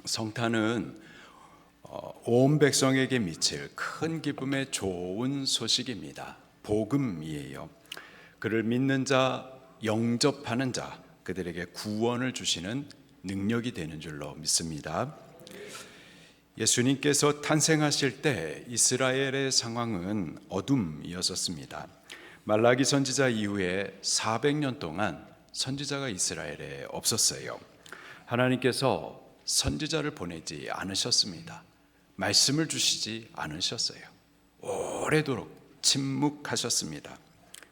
성탄은 온 백성에게 미칠 큰 기쁨의 좋은 소식입니다. 복음이에요. 그를 믿는 자, 영접하는 자, 그들에게 구원을 주시는 능력이 되는 줄로 믿습니다. 예수님께서 탄생하실 때 이스라엘의 상황은 어둠이었습니다. 말라기 선지자 이후에 400년 동안 선지자가 이스라엘에 없었어요. 하나님께서 선지자를 보내지 않으셨습니다. 말씀을 주시지 않으셨어요. 오래도록 침묵하셨습니다.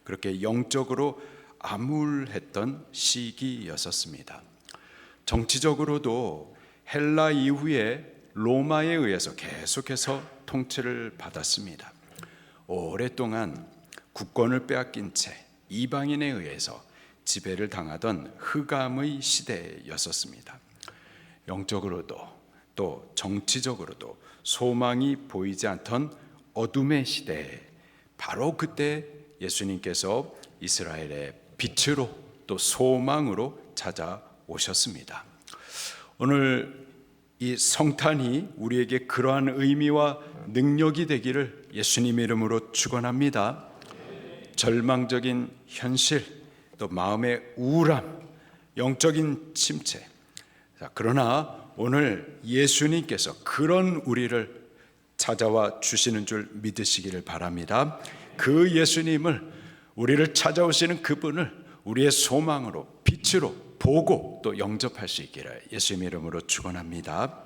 그렇게 영적으로 암울했던 시기였었습니다. 정치적으로도 헬라 이후에 로마에 의해서 계속해서 통치를 받았습니다. 오랫동안 국권을 빼앗긴 채 이방인에 의해서 지배를 당하던 흑암의 시대였었습니다. 영적으로도 또 정치적으로도 소망이 보이지 않던 어둠의 시대, 바로 그때 예수님께서 이스라엘의 빛으로 또 소망으로 찾아오셨습니다. 오늘 이 성탄이 우리에게 그러한 의미와 능력이 되기를 예수님 이름으로 축원합니다. 절망적인 현실, 또 마음의 우울함, 영적인 침체, 그러나 오늘 예수님께서 그런 우리를 찾아와 주시는 줄 믿으시기를 바랍니다. 그 예수님을, 우리를 찾아오시는 그분을 우리의 소망으로, 빛으로 보고 또 영접할 수 있기를 예수님 이름으로 축원합니다.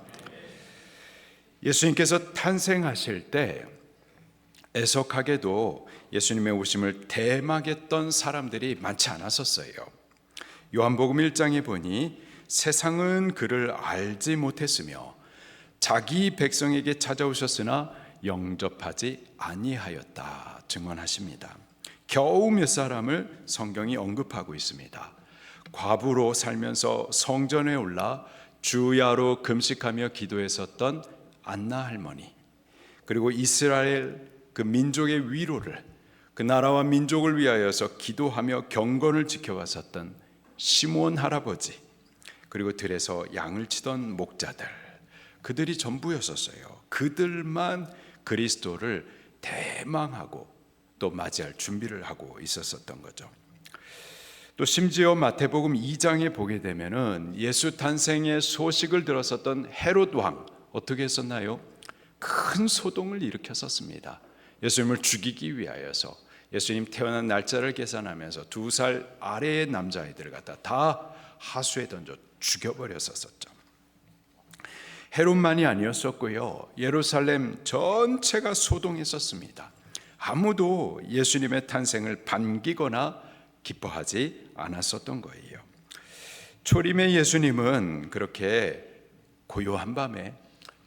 예수님께서 탄생하실 때 애석하게도 예수님의 오심을 대막했던 사람들이 많지 않았었어요. 요한복음 1장에 보니 세상은 그를 알지 못했으며 자기 백성에게 찾아오셨으나 영접하지 아니하였다 증언하십니다. 겨우 몇 사람을 성경이 언급하고 있습니다. 과부로 살면서 성전에 올라 주야로 금식하며 기도했었던 안나 할머니, 그리고 이스라엘 그 민족의 위로를, 그 나라와 민족을 위하여서 기도하며 경건을 지켜왔었던 시므온 할아버지, 그리고 들에서 양을 치던 목자들, 그들이 전부였었어요. 그들만 그리스도를 대망하고 또 맞이할 준비를 하고 있었던 거죠. 또 심지어 마태복음 2장에 보게 되면은 예수 탄생의 소식을 들었었던 헤롯 왕 어떻게 했었나요? 큰 소동을 일으켰었습니다. 예수님을 죽이기 위하여서 예수님 태어난 날짜를 계산하면서 2살 아래의 남자아이들을 갖다 다 하수에 던져 죽여버렸었죠. 헤롯만이 아니었었고요, 예루살렘 전체가 소동했었습니다. 아무도 예수님의 탄생을 반기거나 기뻐하지 않았었던 거예요. 초림의 예수님은 그렇게 고요한 밤에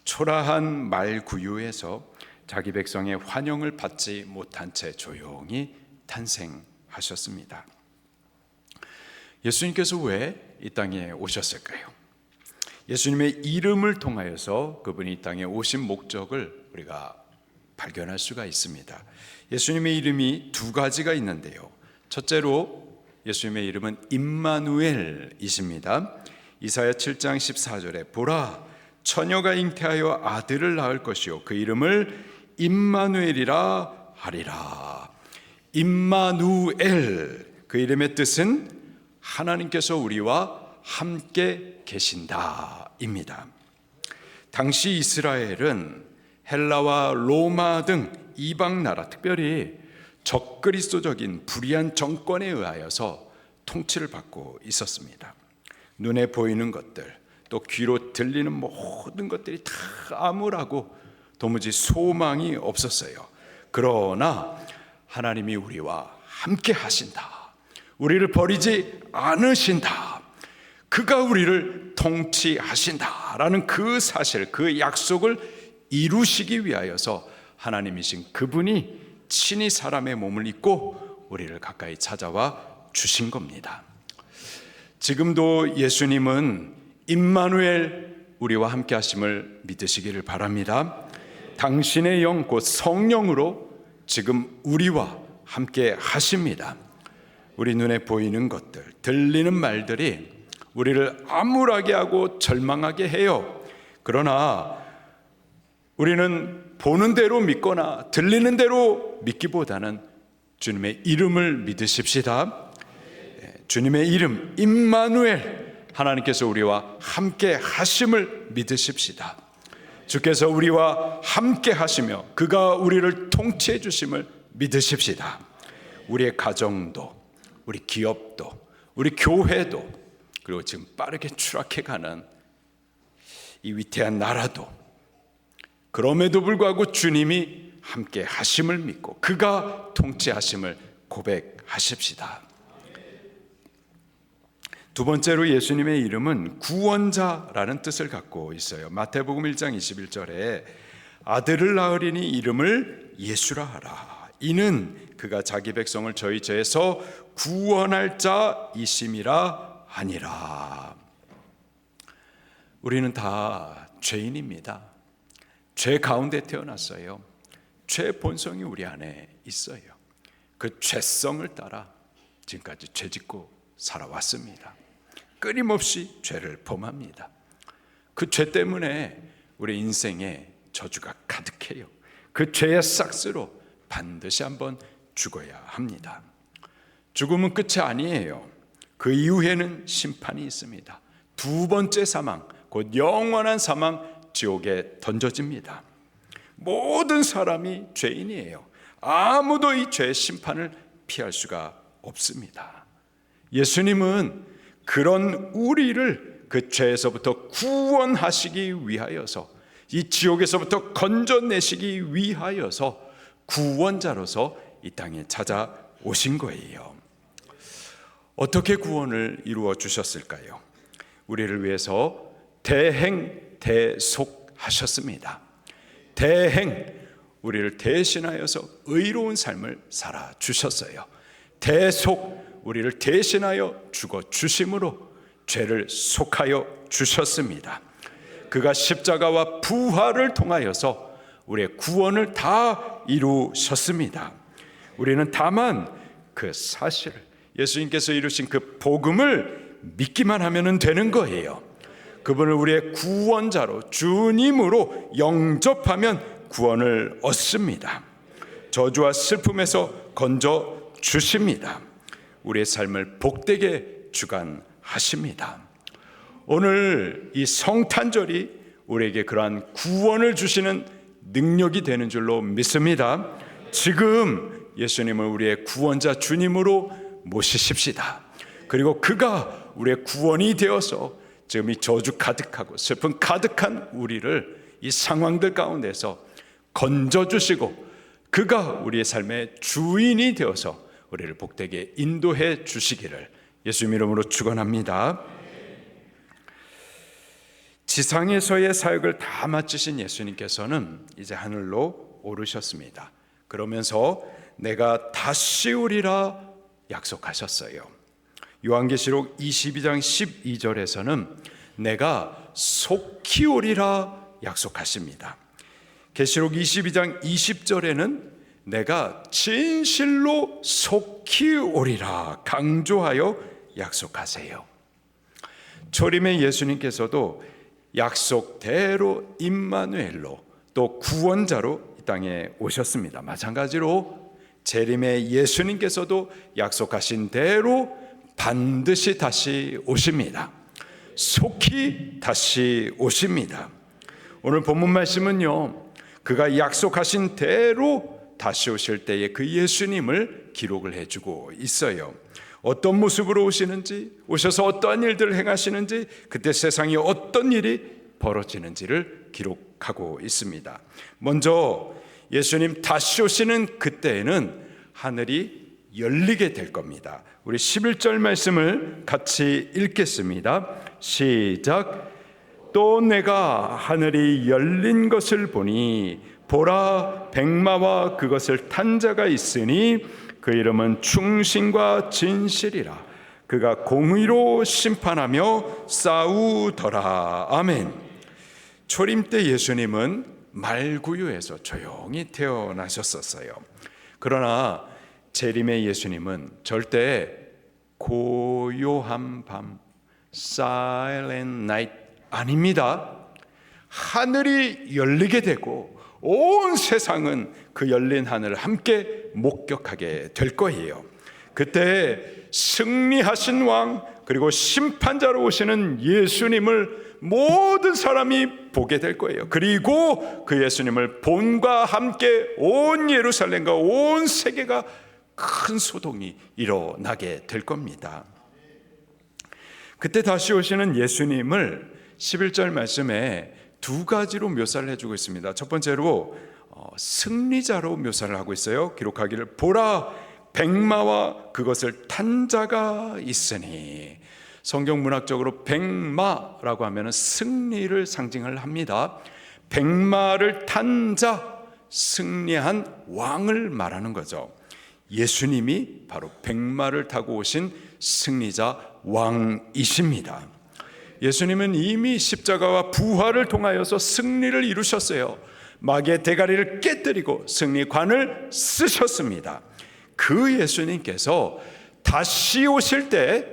초라한 말구유에서 자기 백성의 환영을 받지 못한 채 조용히 탄생하셨습니다. 예수님께서 왜 이 땅에 오셨을까요? 예수님의 이름을 통하여서 그분이 이 땅에 오신 목적을 우리가 발견할 수가 있습니다. 예수님의 이름이 2가지가 있는데요, 첫째로 예수님의 이름은 임마누엘이십니다. 이사야 7장 14절에 보라, 처녀가 잉태하여 아들을 낳을 것이요 그 이름을 임마누엘이라 하리라. 임마누엘, 그 이름의 뜻은 하나님께서 우리와 함께 계신다입니다. 당시 이스라엘은 헬라와 로마 등 이방 나라, 특별히 적그리스도적인 불의한 정권에 의하여서 통치를 받고 있었습니다. 눈에 보이는 것들, 또 귀로 들리는 모든 것들이 다 암울하고 도무지 소망이 없었어요. 그러나 하나님이 우리와 함께 하신다, 우리를 버리지 않으신다, 그가 우리를 통치하신다라는 그 사실, 그 약속을 이루시기 위하여서 하나님이신 그분이 친히 사람의 몸을 입고 우리를 가까이 찾아와 주신 겁니다. 지금도 예수님은 임마누엘, 우리와 함께 하심을 믿으시기를 바랍니다. 당신의 영 곧 성령으로 지금 우리와 함께 하십니다. 우리 눈에 보이는 것들, 들리는 말들이 우리를 암울하게 하고 절망하게 해요. 그러나 우리는 보는 대로 믿거나 들리는 대로 믿기보다는 주님의 이름을 믿으십시다. 주님의 이름 임마누엘, 하나님께서 우리와 함께 하심을 믿으십시다. 주께서 우리와 함께 하시며 그가 우리를 통치해 주심을 믿으십시다. 우리의 가정도, 우리 기업도, 우리 교회도, 그리고 지금 빠르게 추락해가는 이 위태한 나라도, 그럼에도 불구하고 주님이 함께 하심을 믿고 그가 통치하심을 고백하십시다. 두 번째로 예수님의 이름은 구원자라는 뜻을 갖고 있어요. 마태복음 1장 21절에 아들을 낳으리니 이름을 예수라 하라. 이는 그가 자기 백성을 저희 죄에서 구원할 자이심이라 하니라. 우리는 다 죄인입니다. 죄 가운데 태어났어요. 죄 본성이 우리 안에 있어요. 그 죄성을 따라 지금까지 죄짓고 살아왔습니다. 끊임없이 죄를 범합니다. 그 죄 때문에 우리 인생에 저주가 가득해요. 그 죄의 싹스로 반드시 한번 죽어야 합니다. 죽음은 끝이 아니에요. 그 이후에는 심판이 있습니다. 두 번째 사망, 곧 영원한 사망, 지옥에 던져집니다. 모든 사람이 죄인이에요. 아무도 이 죄의 심판을 피할 수가 없습니다. 예수님은 그런 우리를 그 죄에서부터 구원하시기 위하여서, 이 지옥에서부터 건져내시기 위하여서 구원자로서 이 땅에 찾아오신 거예요. 어떻게 구원을 이루어 주셨을까요? 우리를 위해서 대행대속하셨습니다. 대행, 우리를 대신하여서 의로운 삶을 살아 주셨어요. 대속, 우리를 대신하여 죽어 주심으로 죄를 속하여 주셨습니다. 그가 십자가와 부활을 통하여서 우리의 구원을 다 이루셨습니다. 우리는 다만 그 사실, 예수님께서 이루신 그 복음을 믿기만 하면 되는 거예요. 그분을 우리의 구원자로, 주님으로 영접하면 구원을 얻습니다. 저주와 슬픔에서 건져 주십니다. 우리의 삶을 복되게 주관하십니다. 오늘 이 성탄절이 우리에게 그러한 구원을 주시는 능력이 되는 줄로 믿습니다. 지금 예수님을 우리의 구원자 주님으로 모시십시다. 그리고 그가 우리의 구원이 되어서 지금 이 저주 가득하고 슬픔 가득한 우리를 이 상황들 가운데서 건져주시고 그가 우리의 삶의 주인이 되어서 우리를 복되게 인도해 주시기를 예수님 이름으로 축원합니다. 지상에서의 사역을 다 마치신 예수님께서는 이제 하늘로 오르셨습니다. 그러면서 내가 다시 오리라 약속하셨어요. 요한계시록 22장 12절에서는 내가 속히 오리라 약속하십니다. 계시록 22장 20절에는 내가 진실로 속히 오리라 강조하여 약속하세요. 초림의 예수님께서도 약속대로 임마누엘로, 또 구원자로 이 땅에 오셨습니다. 마찬가지로 재림의 예수님께서도 약속하신 대로 반드시 다시 오십니다. 속히 다시 오십니다. 오늘 본문 말씀은요, 그가 약속하신 대로 다시 오실 때에 그 예수님을 기록을 해주고 있어요. 어떤 모습으로 오시는지, 오셔서 어떠한 일들을 행하시는지, 그때 세상에 어떤 일이 벌어지는지를 기록하고 있습니다. 먼저 예수님 다시 오시는 그때에는 하늘이 열리게 될 겁니다. 우리 11절 말씀을 같이 읽겠습니다. 시작. 또 내가 하늘이 열린 것을 보니 보라, 백마와 그것을 탄 자가 있으니 그 이름은 충신과 진실이라. 그가 공의로 심판하며 싸우더라. 아멘. 초림 때 예수님은 말구유에서 조용히 태어나셨었어요. 그러나 재림의 예수님은 절대 고요한 밤, silent night 아닙니다. 하늘이 열리게 되고 온 세상은 그 열린 하늘을 함께 목격하게 될 거예요. 그때 승리하신 왕 그리고 심판자로 오시는 예수님을 모든 사람이 보게 될 거예요. 그리고 그 예수님을 본과 함께 온 예루살렘과 온 세계가 큰 소동이 일어나게 될 겁니다. 그때 다시 오시는 예수님을 11절 말씀에 두 가지로 묘사를 해주고 있습니다. 첫 번째로 승리자로 묘사를 하고 있어요. 기록하기를 보라 백마와 그것을 탄 자가 있으니. 성경 문학적으로 백마라고 하면 승리를 상징을 합니다. 백마를 탄 자, 승리한 왕을 말하는 거죠. 예수님이 바로 백마를 타고 오신 승리자 왕이십니다. 예수님은 이미 십자가와 부활을 통하여서 승리를 이루셨어요. 마귀의 대가리를 깨뜨리고 승리관을 쓰셨습니다. 그 예수님께서 다시 오실 때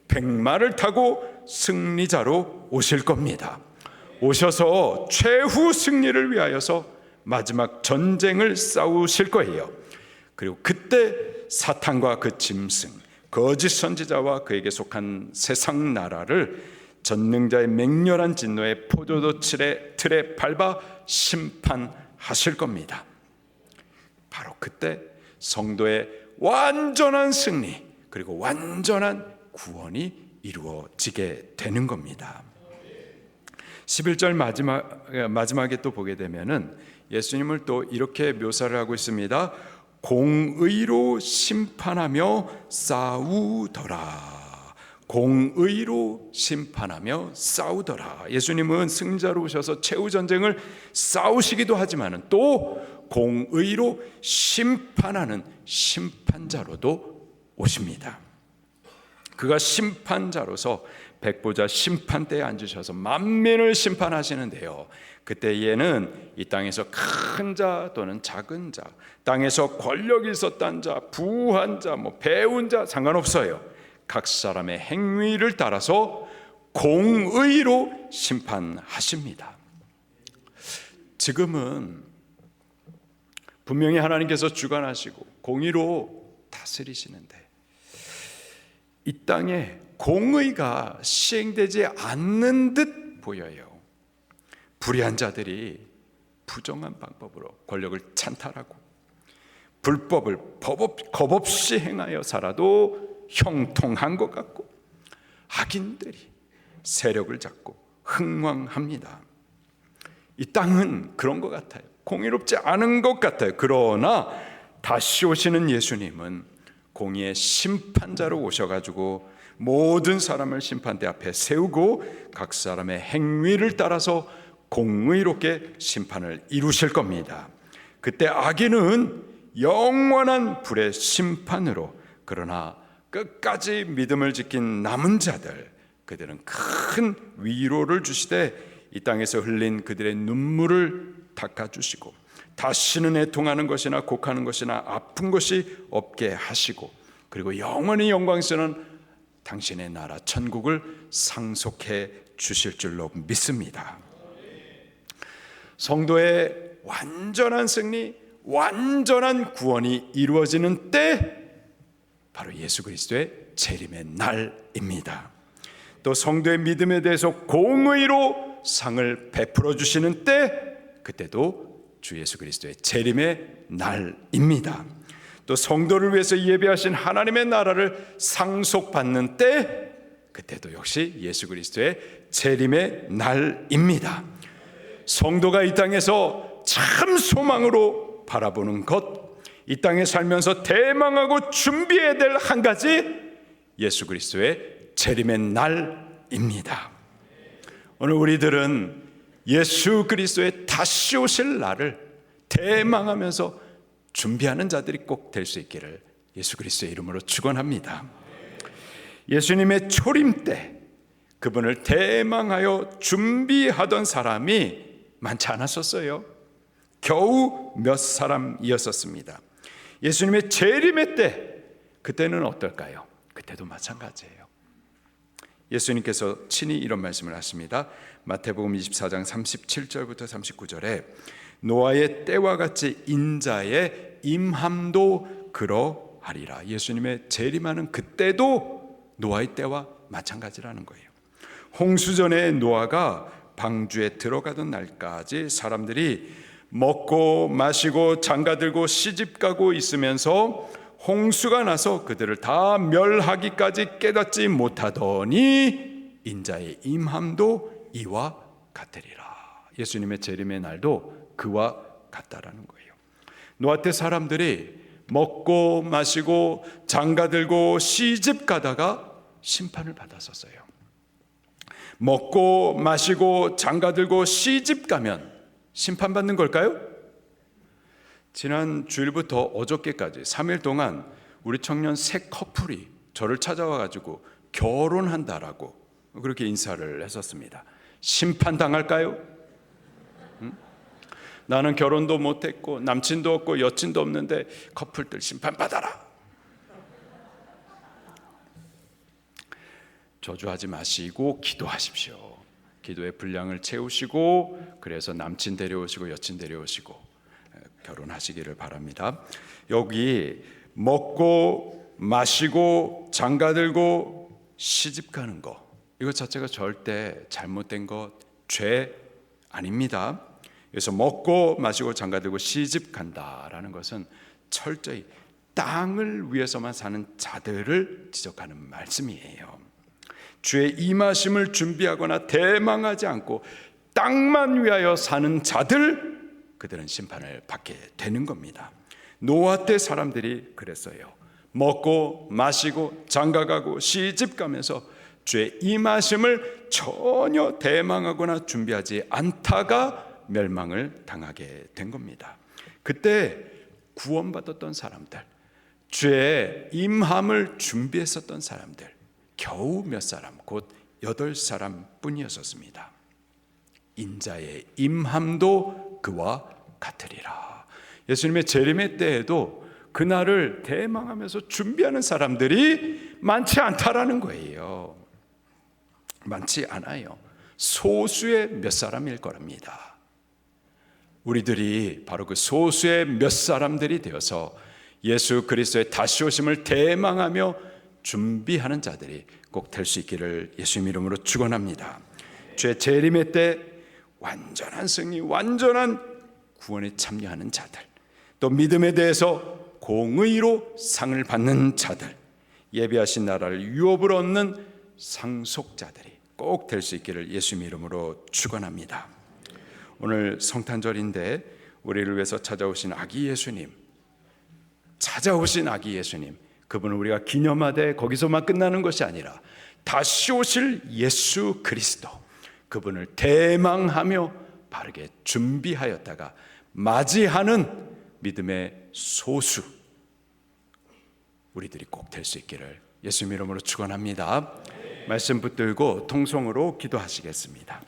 백마를 타고 승리자로 오실 겁니다. 오셔서 최후 승리를 위하여서 마지막 전쟁을 싸우실 거예요. 그리고 그때 사탄과 그 짐승, 거짓 선지자와 그에게 속한 세상 나라를 전능자의 맹렬한 진노의 포도도 틀에 밟아 심판하실 겁니다. 바로 그때 성도의 완전한 승리 그리고 완전한 구원이 이루어지게 되는 겁니다. 11절 마지막에 또 보게 되면은 예수님을 또 이렇게 묘사를 하고 있습니다. 공의로 심판하며 싸우더라. 공의로 심판하며 싸우더라. 예수님은 승자로 오셔서 최후 전쟁을 싸우시기도 하지만 또 공의로 심판하는 심판자로도 오십니다. 그가 심판자로서 백보자 심판대에 앉으셔서 만민을 심판하시는데요. 그때에는 이 땅에서 큰 자 또는 작은 자, 땅에서 권력이 있었던 자, 부한 자, 배운 자 상관없어요. 각 사람의 행위를 따라서 공의로 심판하십니다. 지금은 분명히 하나님께서 주관하시고 공의로 다스리시는데 이 땅에 공의가 시행되지 않는 듯 보여요. 불의한 자들이 부정한 방법으로 권력을 찬탈하고 불법을 겁없이 행하여 살아도 형통한 것 같고 악인들이 세력을 잡고 흥왕합니다. 이 땅은 그런 것 같아요. 공의롭지 않은 것 같아요. 그러나 다시 오시는 예수님은 공의의 심판자로 오셔가지고 모든 사람을 심판대 앞에 세우고 각 사람의 행위를 따라서 공의롭게 심판을 이루실 겁니다. 그때 악인은 영원한 불의 심판으로, 그러나 끝까지 믿음을 지킨 남은 자들, 그들은 큰 위로를 주시되 이 땅에서 흘린 그들의 눈물을 닦아주시고 다시는 애통하는 것이나 곡하는 것이나 아픈 것이 없게 하시고, 그리고 영원히 영광스러운 당신의 나라 천국을 상속해 주실 줄로 믿습니다. 성도의 완전한 승리, 완전한 구원이 이루어지는 때 바로 예수 그리스도의 재림의 날입니다. 또 성도의 믿음에 대해서 공의로 상을 베풀어 주시는 때, 그때도 주 예수 그리스도의 재림의 날입니다. 또 성도를 위해서 예배하신 하나님의 나라를 상속받는 때, 그때도 역시 예수 그리스도의 재림의 날입니다. 성도가 이 땅에서 참 소망으로 바라보는 것, 이 땅에 살면서 대망하고 준비해야 될 한 가지, 예수 그리스도의 재림의 날입니다. 오늘 우리들은 예수 그리스도의 다시 오실 날을 대망하면서 준비하는 자들이 꼭 될 수 있기를 예수 그리스도의 이름으로 축원합니다. 예수님의 초림 때 그분을 대망하여 준비하던 사람이 많지 않았었어요. 겨우 몇 사람이었었습니다. 예수님의 재림의 때, 그때는 어떨까요? 그때도 마찬가지예요. 예수님께서 친히 이런 말씀을 하십니다. 마태복음 24장 37절부터 39절에 노아의 때와 같이 인자의 임함도 그러하리라. 예수님의 재림하는 그때도 노아의 때와 마찬가지라는 거예요. 홍수전에 노아가 방주에 들어가던 날까지 사람들이 먹고 마시고 장가들고 시집가고 있으면서 홍수가 나서 그들을 다 멸하기까지 깨닫지 못하더니 인자의 임함도 이와 같으리라. 예수님의 재림의 날도 그와 같다라는 거예요. 노아 때 사람들이 먹고 마시고 장가들고 시집가다가 심판을 받았었어요. 먹고 마시고 장가들고 시집가면 심판받는 걸까요? 지난 주일부터 어저께까지 3일 동안 우리 청년 세 커플이 저를 찾아와가지고 결혼한다라고 그렇게 인사를 했었습니다. 심판당할까요? 나는 결혼도 못했고 남친도 없고 여친도 없는데 커플들 심판받아라. 저주하지 마시고 기도하십시오. 기도의 분량을 채우시고 그래서 남친 데려오시고 여친 데려오시고 결혼하시기를 바랍니다. 여기 먹고 마시고 장가들고 시집가는 거, 이것 자체가 절대 잘못된 것, 죄 아닙니다. 그래서 먹고 마시고 장가들고 시집간다라는 것은 철저히 땅을 위해서만 사는 자들을 지적하는 말씀이에요. 주의 임하심을 준비하거나 대망하지 않고 땅만 위하여 사는 자들, 그들은 심판을 받게 되는 겁니다. 노아 때 사람들이 그랬어요. 먹고 마시고 장가가고 시집가면서 주의 임하심을 전혀 대망하거나 준비하지 않다가 멸망을 당하게 된 겁니다. 그때 구원받았던 사람들, 주의 임함을 준비했었던 사람들 겨우 몇 사람, 곧 8사람 뿐이었습니다. 인자의 임함도 그와 같으리라. 예수님의 재림의 때에도 그날을 대망하면서 준비하는 사람들이 많지 않다라는 거예요. 많지 않아요. 소수의 몇 사람일 거랍니다. 우리들이 바로 그 소수의 몇 사람들이 되어서 예수 그리스도의 다시 오심을 대망하며 준비하는 자들이 꼭 될 수 있기를 예수님 이름으로 축원합니다. 주의 재림의 때 완전한 승리, 완전한 구원에 참여하는 자들, 또 믿음에 대해서 공의로 상을 받는 자들, 예비하신 나라를 유업으로 얻는 상속자들이 꼭 될 수 있기를 예수님 이름으로 축원합니다. 오늘 성탄절인데 우리를 위해서 찾아오신 아기 예수님, 그분을 우리가 기념하되 거기서만 끝나는 것이 아니라 다시 오실 예수 그리스도, 그분을 대망하며 바르게 준비하였다가 맞이하는 믿음의 소수, 우리들이 꼭 될 수 있기를 예수님 이름으로 축원합니다. 말씀 붙들고 통성으로 기도하시겠습니다.